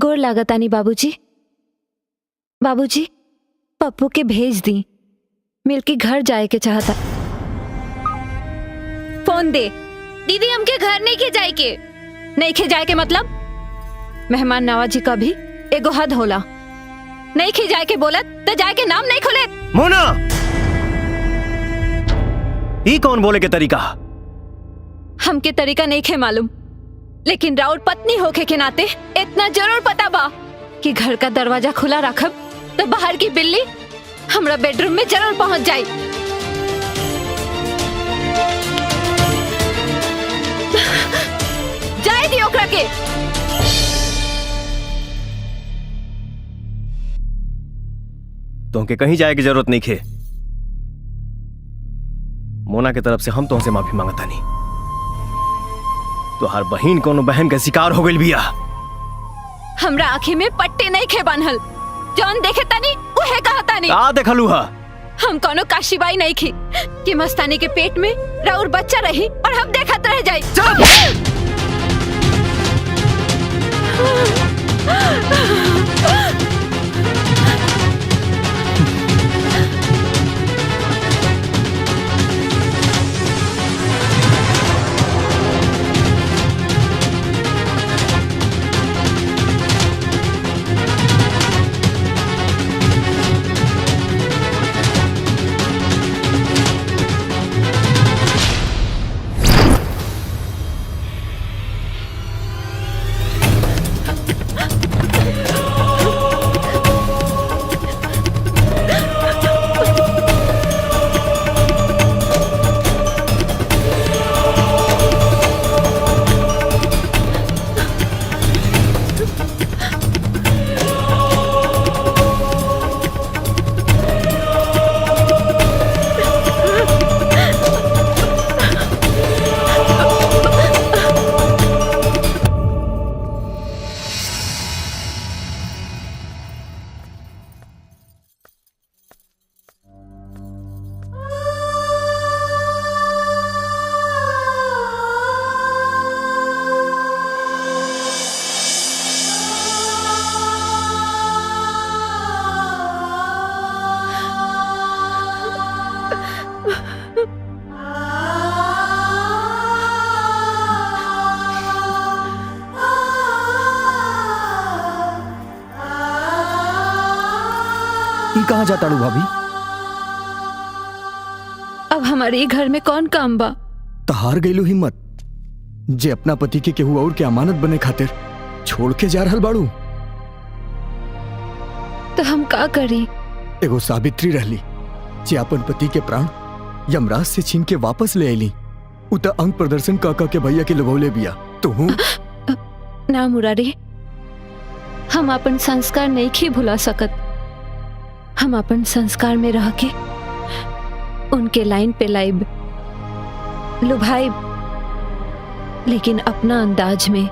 गोर लागतानी बाबूजी। बाबूजी, पप्पू के भेज दी, मिलके घर जाए के चाहता। फोन दे। दीदी हमके घर नहीं के जाए के। नहीं खे जाए के मतलब? मेहमान नवाजी का भी एगो हद होला। नहीं खे जाए के बोलत तो जाए के नाम नहीं खोले। मोना, ई कौन बोले के तरीका? हमके तरीका नहीं खे मालूम, लेकिन राउर पत्नी होके के नाते इतना जरूर पता बा कि घर का दरवाजा खुला रखब तो बाहर की बिल्ली हमरा बेडरूम में जरूर पहुंच जाए। जाए दी ओकरा के। तुमके कहीं जाए की जरूरत नहीं खे। मोना की तरफ से हम तुमसे माफी मांगता नहीं। तो हर बहन कोनो बहन का शिकार हो गई बिया। हमरा आँखी में पट्टे नहीं खे बांधल। जौन देखे तानी उहे कहता नहीं। आ देखलू हा। हम कोनो काशीबाई नहीं खी कि मस्तानी के पेट में राउर बच्चा रही और हम देखत रह जाए। कहाँ जाता रू भाभी? अब हमारे घर में कौन काम बा? तहार गईलू हिम्मत जे अपना पति के केहू और के अमानत बने खातिर छोड़ के जा रहल बाड़ू। तो हम का करी? एगो सावित्री रहली जे अपन पति के प्राण यमराज से छीन के वापस ले आईली। उ त अंग प्रदर्शन काका के भैया के लगौले बिया। तो हूँ ना मुरारी, हम अपन संस्कार नहीं खी भुला सकत। हम अपन संस्कार में रह के उनके लाइन पे लाइब लुभाइब, लेकिन अपना अंदाज में।